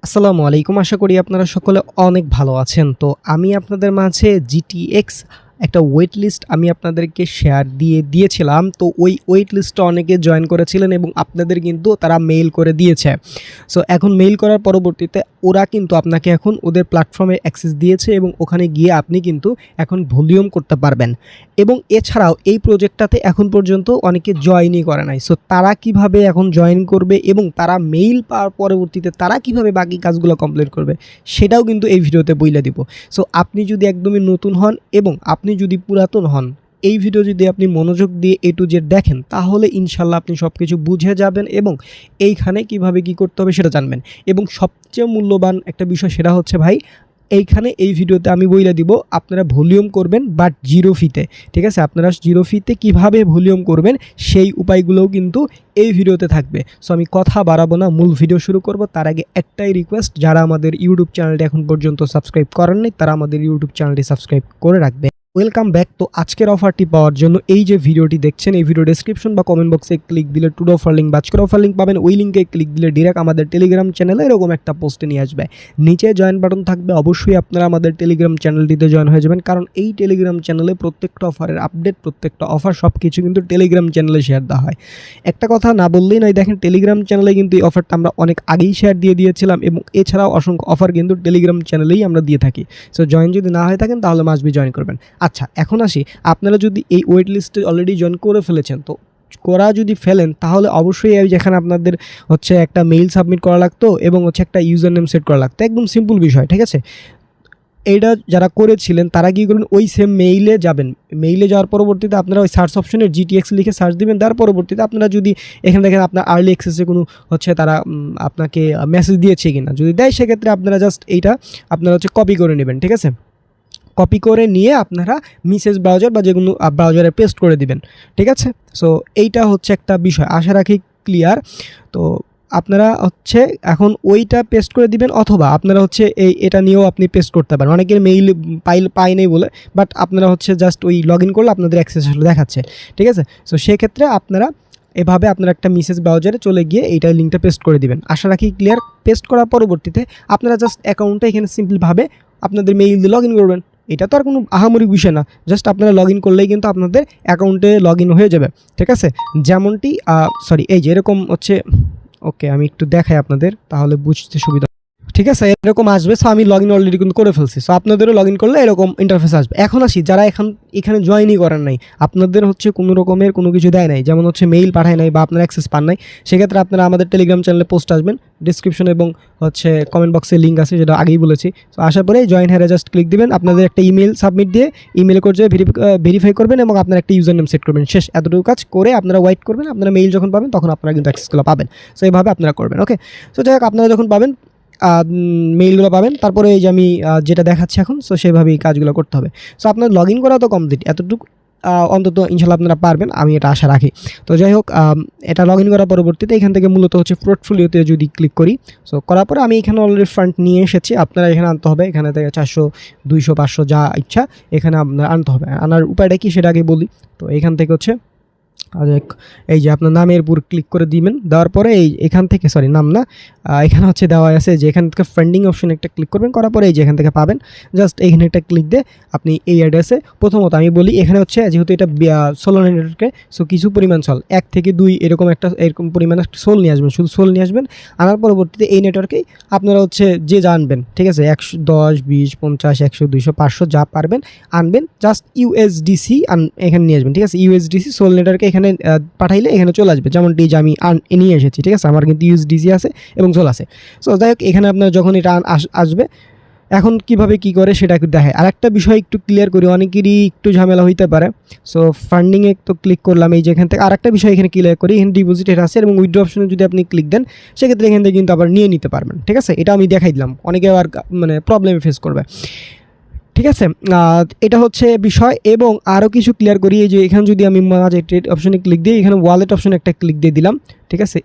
আসসালামু আলাইকুম। আশা করি আপনারা সকলে অনেক ভালো আছেন। তো আমি আপনাদের মাঝে GTX একটা ওয়েট লিস্ট আমি আপনাদেরকে শেয়ার দিয়েছিলাম। তো ওই ওয়েট লিস্টটা অনেকে জয়েন করেছিলেন এবং আপনাদের কিন্তু তারা মেইল করে দিয়েছে। সো এখন মেইল করার পরবর্তীতে ওরা কিন্তু আপনাকে এখন ওদের প্ল্যাটফর্মে অ্যাক্সেস দিয়েছে এবং ওখানে গিয়ে আপনি কিন্তু এখন ভলিউম করতে পারবেন। এবং এছাড়াও এই প্রজেক্টটাতে এখন পর্যন্ত অনেকে জয়েনই করে নাই। সো তারা কিভাবে এখন জয়েন করবে এবং তারা মেইল পাওয়ার পরবর্তীতে তারা কিভাবে বাকি কাজগুলো কমপ্লিট করবে সেটাও কিন্তু এই ভিডিওতে বইলে দিব। সো আপনি যদি একদমই নতুন হন এবং আপনি যদি পুরাতন হন, এই ভিডিও যদি আপনি মনোযোগ দিয়ে A to Z দেখেন তাহলে ইনশাল্লাহ আপনি সব কিছু বুঝে যাবেন এবং এইখানে কিভাবে কি করতে হবে সেটা জানবেন। এবং সবচেয়ে মূল্যবান একটা বিষয় সেটা হচ্ছে ভাই, এইখানে এই ভিডিওতে আমি বইলে দিব আপনারা ভলিউম করবেন বাট জিরো ফিতে। ঠিক আছে, আপনারা জিরো ফিতে কীভাবে ভলিউম করবেন সেই উপায়গুলোও কিন্তু এই ভিডিওতে থাকবে। সো আমি কথা বাড়াবো না, মূল ভিডিও শুরু করব। তার আগে একটাই রিকোয়েস্ট, যারা আমাদের ইউটিউব চ্যানেলটি এখন পর্যন্ত সাবস্ক্রাইব করেন নাই তারা আমাদের ইউটিউব চ্যানেলটি সাবস্ক্রাইব করে রাখবে। Welcome back. তো আজকের অফারটি পাওয়ার জন্য এই যে ভিডিওটি দেখছেন, এই ভিডিও ডেসক্রিপশন বা কমেন্ট বক্সে ক্লিক দিলে টুডে অফার লিঙ্ক বা আজকের অফার লিঙ্ক পাবেন। ওই লিঙ্কে ক্লিক দিলে ডিরেক্ট আমাদের টেলিগ্রাম চ্যানেলে এরকম একটা পোস্টে নিয়ে আসবে। নিচে জয়েন বাটন থাকবে, অবশ্যই আপনারা আমাদের টেলিগ্রাম চ্যানেলটিতে জয়েন হয়ে যাবেন, কারণ এই টেলিগ্রাম চ্যানেলে প্রত্যেকটা অফারের আপডেট, প্রত্যেকটা অফার সব কিছু কিন্তু টেলিগ্রাম চ্যানেলে শেয়ার দেওয়া হয়। একটা কথা না বললেই নয়, দেখেন টেলিগ্রাম চ্যানেলে কিন্তু এই অফারটা আমরা অনেক আগেই শেয়ার দিয়েছিলাম এবং এছাড়াও অসংখ্য অফার কিন্তু টেলিগ্রাম চ্যানেলেই আমরা দিয়ে থাকি। সো জয়েন যদি না হয়ে থাকেন তাহলে মাস্ট বি জয়েন করবেন। আচ্ছা, এখন আসি, আপনারা যদি এই ওয়েট লিস্টে অলরেডি জয়েন করে ফেলেছেন, তো করা যদি ফেলেন তাহলে অবশ্যই যেখানে আপনাদের হচ্ছে একটা মেইল সাবমিট করা লাগতো এবং হচ্ছে একটা ইউজার নেম সেট করা লাগতো, একদম সিম্পল বিষয়। ঠিক আছে, এইটা যারা করেছিলেন তারা কী করবেন, ওই সেম মেইলে যাবেন। মেইলে যাওয়ার পরবর্তীতে আপনারা ওই সার্চ অপশনে GTX লিখে সার্চ দিবেন। তার পরবর্তীতে আপনারা যদি এখানে দেখেন আপনার আর্লি অ্যাক্সেসে কোনো হচ্ছে তারা আপনাকে মেসেজ দিয়েছে কিনা, যদি দেয় সেক্ষেত্রে আপনারা জাস্ট এইটা আপনারা হচ্ছে কপি করে নেবেন। ঠিক আছে, কপি করে নিয়ে আপনারা মিসেস ব্রাউজার বা যে কোনো ব্রাউজারে পেস্ট করে দিবেন। ঠিক আছে, সো এইটা হচ্ছে একটা বিষয়, আশা রাখি ক্লিয়ার। তো আপনারা হচ্ছে এখন ওইটা পেস্ট করে দিবেন, অথবা আপনারা হচ্ছে এটা নিয়েও আপনি পেস্ট করতে পারেন। অনেকের মেইল পাই নেই বলে, বাট আপনারা হচ্ছে জাস্ট ওই লগ ইন করলে আপনাদের অ্যাক্সেস আসলে দেখাচ্ছে। ঠিক আছে, সো সেক্ষেত্রে আপনারা এভাবে আপনারা একটা মেসেজ ব্রাউজারে চলে গিয়ে এইটার লিঙ্কটা পেস্ট করে দিবেন। আশা রাখি ক্লিয়ার। পেস্ট করার পরবর্তীতে আপনারা জাস্ট অ্যাকাউন্টটা এখানে সিম্পলভাবে আপনাদের মেইল দিয়ে লগ ইন করবেন। এটা তো আর কোনো আহামরি বিষয় না, জাস্ট আপনারা লগ ইন করলেই কিন্তু আপনাদের অ্যাকাউন্টে লগ ইন হয়ে যাবে। ঠিক আছে, যেমনটি এই যে এরকম হচ্ছে, ওকে আমি একটু দেখাই আপনাদের তাহলে বুঝতে সুবিধা। ঠিক আছে, এরকম আসবে। সো আমি লগ ইন অলরেডি কিন্তু করে ফেলছি। সো আপনাদেরও লগ ইন করলে এরকম ইন্টারফেস আসবে। এখন আসি, যারা এখানে জয়েনই করেন নাই, আপনাদের হচ্ছে কোনো রকমের কোনো কিছু দেয় নাই, যেমন হচ্ছে মেইল পাঠায় নাই বা আপনার অ্যাক্সেস পান নাই, সেক্ষেত্রে আপনারা আমাদের টেলিগ্রাম চ্যানেলে পোস্ট আসবেন, ডিসক্রিপশন এবং হচ্ছে কমেন্ট বক্সে লিঙ্ক আছে, যেটা আগেই বলেছি। সো আসার পরে জয়েন হেয়ারে জাস্ট ক্লিক দিবেন, আপনাদের একটা ইমেল সাবমিট দিয়ে ইমেল করে ভেরিফাই করবেন এবং আপনার একটা ইউজার নেম সেট করবেন। শেষ, এতটুকু কাজ করে আপনারা ওয়েট করবেন। আপনারা মেইল যখন পাবেন তখন আপনারা কিন্তু অ্যাক্সেসগুলো পাবেন। সো এইভাবে আপনারা করবেন। ওকে, সো যাই হোক, আপনারা যখন পাবেন মেইলগুলো পাবেন, তারপরে এই যে আমি যেটা দেখাচ্ছি এখন, সো সেভাবেই কাজগুলো করতে হবে। সো আপনার লগ ইন করা তো কমপ্লিট, এতটুকু অন্তত ইনশাল্লাহ আপনারা পারবেন, আমি এটা আশা রাখি। তো যাই হোক, এটা লগ ইন করার পরবর্তীতে এখান থেকে মূলত হচ্ছে পোর্টফোলিওতে যদি ক্লিক করি, সো করার পরে আমি এখানে অলরেডি ফান্ড নিয়ে এসেছি। আপনারা এখানে আনতে হবে, এখানে থেকে 400, 200, 500 যা ইচ্ছা এখানে আপনার আনতে হবে। আনার উপায়টা কি সেটা আগে বলি। তো এখান থেকে হচ্ছে এই যে আপনার নামের উপর ক্লিক করে দিবেন। দেওয়ার পরে এখান থেকে নাম না, এখানে হচ্ছে দেওয়া আছে যে এখান থেকে ফান্ডিং অপশন একটা ক্লিক করবেন। করার পরে এই যে এখান থেকে পাবেন, জাস্ট এইখানে একটা ক্লিক দিয়ে আপনি এই অ্যাড্রেসে, প্রথমত আমি বলি এখানে হচ্ছে যেহেতু এটা সোলার নেটওয়ার্কে, সো কিছু পরিমাণ সোল 1 থেকে 2 এরকম পরিমাণ একটা সোল নিয়ে আসবেন, শুধু সোল নিয়ে আসবেন। আনার পরবর্তীতে এই নেটওয়ার্কেই আপনারা হচ্ছে যে জানবেন, ঠিক আছে, 10, 20, 50, 100, 200, 500 যা পারবেন আনবেন। জাস্ট USDC এখানে নিয়ে আসবেন। ঠিক আছে, USDC সোল নেটওয়ার্কে এখানে পাঠাইলে এখানে চলে আসবে, যেমনটি যে আমি নিয়ে এসেছি। ঠিক আছে, আমার কিন্তু USDC আছে এবং সোল আছে। সো যাই হোক, এখানে আপনার যখন এটা আসবে, এখন কিভাবে কি করে সেটা একটু দেখায়। আর একটা বিষয় একটু ক্লিয়ার করি, অনেকেরই একটু ঝামেলা হইতে পারে। সো ফান্ডিংয়ে তো ক্লিক করলাম, এই যে এখান থেকে আর একটা বিষয় এখানে ক্লিয়ার করি, এখানে ডিপোজিট এটা আছে এবং উইথড্র অপশনে যদি আপনি ক্লিক দেন সেক্ষেত্রে এখান থেকে কিন্তু আবার নিয়ে নিতে পারবেন। ঠিক আছে, এটা আমি দেখাই দিলাম, অনেকে আবার প্রবলেমে ফেস করবে। ঠিক আছে, এটা হচ্ছে বিষয়। এবং আরও কিছু ক্লিয়ার করি, এই যে এখানে যদি আমি মাঝে ট্রেড অপশনে ক্লিক দিই, এখানে ওয়ালেট অপশনে একটা ক্লিক দিয়ে দিলাম। ঠিক আছে,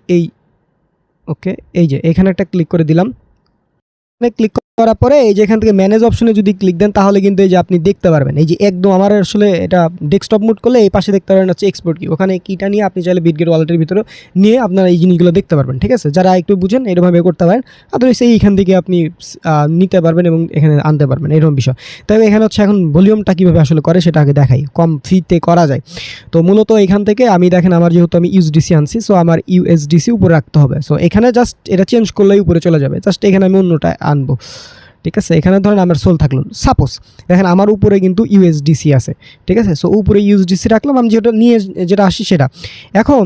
ওকে এই যে এখানে একটা ক্লিক করে দিলাম। ক্লিক করার পরে এই যে এখান থেকে ম্যানেজ অপশনে যদি ক্লিক দেন তাহলে কিন্তু এই যে আপনি দেখতে পারবেন এই যে একদম আমার আসলে এটা ডেস্কটপ মোড করলে এই পাশে দেখতে পারবেন হচ্ছে এক্সপোর্ট কি, ওখানে কিটা নিয়ে আপনি চাইলে বিটগেট ওয়ালেটের ভিতরে নিয়ে আপনারা এই জিনিসগুলো দেখতে পারবেন। ঠিক আছে, যারা একটু বুঝেন এরকমভাবে করতে পারেন, আদারওয়াইজ এইখান থেকে আপনি নিতে পারবেন এবং এখানে আনতে পারবেন, এরকম বিষয়। তবে এখানে হচ্ছে এখন ভলিউমটা কীভাবে আসলে করে সেটা আগে দেখাই, কম ফিতে করা যায়। তো মূলত এখান থেকে আমি দেখেন আমার যেহেতু আমি ইউএসডিসি আনছি, সো আমার ইউএসডিসি উপরে রাখতে হবে। সো এখানে জাস্ট এটা চেঞ্জ করলেই উপরে চলে যাবে, জাস্ট এখানে আমি অন্যটা আনবো। ঠিক আছে, এখানে ধরেন আমার সোল থাকলো, সাপোজ দেখেন আমার উপরে কিন্তু ইউএসডিসি আছে। ঠিক আছে, সো উপরে ইউএসডিসি রাখলাম, আমি যেটা নিয়ে যেটা আসি সেটা। এখন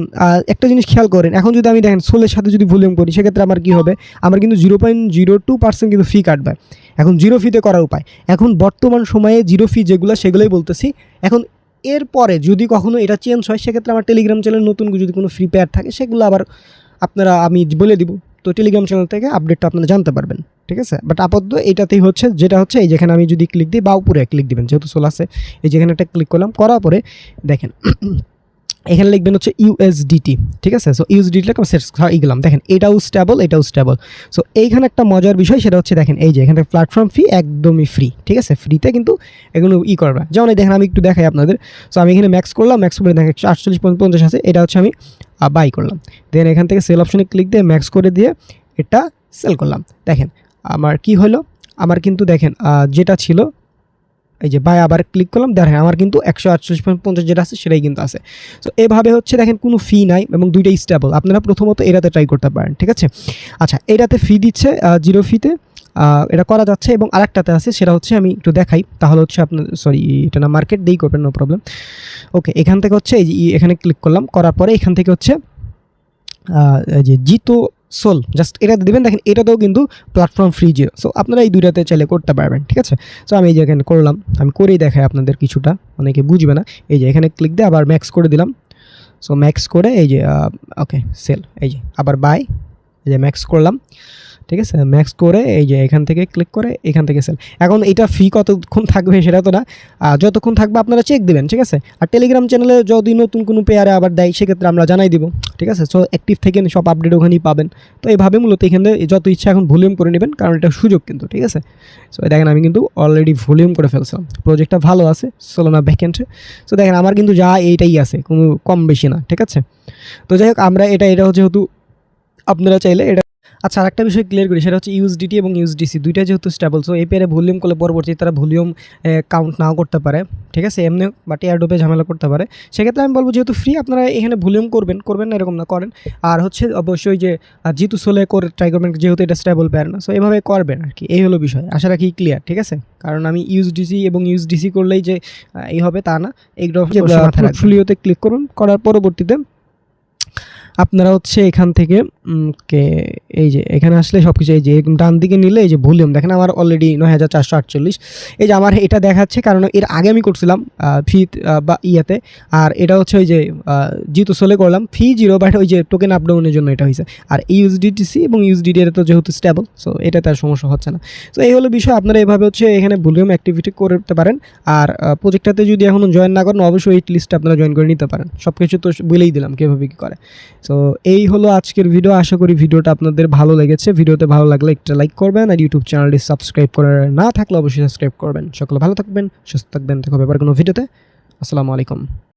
একটা জিনিস খেয়াল করেন, এখন যদি আমি দেখেন সোলের সাথে যদি ভলিউম করি সেক্ষেত্রে আমার কী হবে, আমার কিন্তু 0.02% কিন্তু ফি কাটবে। এখন জিরো ফিতে করার উপায়, এখন বর্তমান সময়ে জিরো ফি যেগুলো সেগুলোই বলতেছি। এখন এরপরে যদি কখনো এটা চেঞ্জ হয় সেক্ষেত্রে আমার টেলিগ্রাম চ্যানেল নতুন যদি কোনো ফ্রি পেয়ার থাকে সেগুলো আবার আপনারা আমি বলে দিব, তো টেলিগ্রাম চ্যানেল থেকে আপডেটটা আপনারা জানতে পারবেন। ঠিক আছে, বাট আপাতত এটাতেই হচ্ছে, যেটা হচ্ছে এই যেখানে আমি যদি ক্লিক দিই বা উপরে ক্লিক দিবেন যেহেতু সোল আছে, এই যেখানে একটা ক্লিক করলাম, করার পরে দেখেন এখানে লিখবেন হচ্ছে ইউএসডিটি। ঠিক আছে, সো ইউএসডিটিটা সেট গেলাম, দেখেন এটাও স্টেবল এটাও স্টেবল। সো এইখানে একটা মজার বিষয় সেটা হচ্ছে দেখেন এই যে এখানে প্ল্যাটফর্ম ফি একদমই ফ্রি। ঠিক আছে, ফ্রিতে কিন্তু এগুলো করবে, যেমন এই দেখেন আমি একটু দেখাই আপনাদের। সো আমি এখানে ম্যাক্স করলাম, ম্যাক্স করে দেখেন 48.50 আছে, এটা হচ্ছে আমি বাই করলাম। দেন এখান থেকে সেল অপশনে ক্লিক দিয়ে ম্যাক্স করে দিয়ে এটা সেল করলাম। দেখেন আমার কি হলো, আমার কিন্তু দেখেন যেটা ছিল এই যে বাই আবার ক্লিক করলাম, দেখেন আমার কিন্তু 148.50 যেটা আছে সেটাই কিন্তু আছে। সো এভাবে হচ্ছে দেখেন কোনো ফি নাই এবং দুইটাই স্টেবল। আপনারা প্রথমত এটাতে ট্রাই করতে পারেন। ঠিক আছে, আচ্ছা এটাতে ফি দিচ্ছে জিরো ফিতে এটা করা যাচ্ছে, এবং আরেকটাতে আছে সেটা হচ্ছে আমি একটু দেখাই, তাহলে হচ্ছে আপনার এটা না মার্কেট দিয়েই করবেন, নো প্রবলেম। ওকে, এখান থেকে হচ্ছে এই যে এখানে ক্লিক করলাম, করার পরে এখান থেকে হচ্ছে এই যে জিতো সোল জাস্ট এটাতে দেবেন। দেখেন এটাতেও কিন্তু প্ল্যাটফর্ম ফ্রি জিরো। সো আপনারা এই দুইটাতে চাইলে করতে পারবেন। ঠিক আছে, সো আমি এই যে এখানে করলাম, আমি করেই দেখাই আপনাদের, কিছুটা অনেকে বুঝবে না। এই যে এখানে ক্লিক দিয়ে আবার ম্যাক্স করে দিলাম। সো ম্যাক্স করে এই যে ওকে সেল, এই যে আবার বাই, এই যে ম্যাক্স করলাম। ঠিক আছে, ম্যাক্স করে এই যে এখান থেকে ক্লিক করে এখান থেকে সেল। এখন এটা ফি কতক্ষণ থাকবে সেটা তো না, যতক্ষণ থাকবে আপনারা চেক দেবেন। ঠিক আছে, আর টেলিগ্রাম চ্যানেলে যদি নতুন কোনো পেয়ারে আবার দেয় সেক্ষেত্রে আমরা জানাই দিব। ঠিক আছে, সো অ্যাক্টিভ থেকে সব আপডেট ওখানেই পাবেন। তো এইভাবে মূলত এখানে যত ইচ্ছা এখন ভলিউম করে নেবেন, কারণ এটা সুযোগ কিন্তু। ঠিক আছে, সো দেখেন আমি কিন্তু অলরেডি ভলিউম করে ফেলছিলাম, প্রজেক্টটা ভালো আছে, সোলোনা ব্যাকএন্ডে। সো দেখেন আমার কিন্তু যা এইটাই আছে, কোনো কম বেশি না। ঠিক আছে, তো যাই হোক আমরা এটা যেহেতু আপনারা চাইলে এটা। আচ্ছা আরেকটা বিষয় ক্লিয়ার করি, সেটা হচ্ছে ইউএসডিটি এবং ইউএসডিসি দুইটা যেহেতু স্টেবল, সো এই পেয়ারে ভলিউম করলে পরবর্তী তারা ভলিউম কাউন্ট নাও করতে পারে। ঠিক আছে, এমনি বাট এয়ারড্রপে ঝামেলা করতে পারে। সেক্ষেত্রে আমি বলবো যেহেতু ফ্রি আপনারা এখানে ভলিউম করবেন না এরকম না, করেন। আর হচ্ছে অবশ্যই যে যেহেতু সোলে করে ট্রাই করবেন, যেহেতু এটা স্টেবল পেয়ার না, সো এভাবে করবেন আর কি। এই হলো বিষয়, আশা রাখি ক্লিয়ার। ঠিক আছে, কারণ আমি ইউএসডিসি এবং ইউএসডিসি করলেই যে এই হবে তা না, এইগুলো পোর্টফোলিওতে ক্লিক করুন, করার পরবর্তীতে আপনারা হচ্ছে এখান থেকে এই যে এখানে আসলে সব কিছু এই যে ডান দিকে নিলে এই যে ভলিউম দেখেন আমার অলরেডি 9448। এই যে আমার এটা দেখাচ্ছে কারণ এর আগে আমি করছিলাম ফি বা ইয়াতে, আর এটা হচ্ছে ওই যে যেহেতু সোলে করলাম ফি জিরো, বাট ওই যে টোকেন আপডাউনের জন্য এটা হয়েছে। আর ইউএসডিটিসি এবং ইউএসডিটি এটা তো যেহেতু স্টেবল, সো এটা তার সমস্যা হচ্ছে না। সো এই হলো বিষয়, আপনারা এভাবে হচ্ছে এখানে ভলিউম অ্যাক্টিভিটি করতে পারেন। আর প্রজেক্টটাতে যদি এখনও জয়েন না করেন অবশ্যই এই লিস্টে আপনারা জয়েন করে নিতে পারেন। সব কিছু তো বলেই দিলাম কীভাবে কী করে। সো এই হলো আজকের ভিডিও, আশা করি ভিডিওটা আপনাদের ভালো লেগেছে। ভিডিওতে ভালো লাগলে একটা লাইক করবেন, আর ইউটিউব চ্যানেলটি সাবস্ক্রাইব করার না থাকলে অবশ্যই সাবস্ক্রাইব করবেন। সকলে ভালো থাকবেন, সুস্থ থাকবেন, দেখা হবে এবার কোনো ভিডিওতে। আসসালামু আলাইকুম।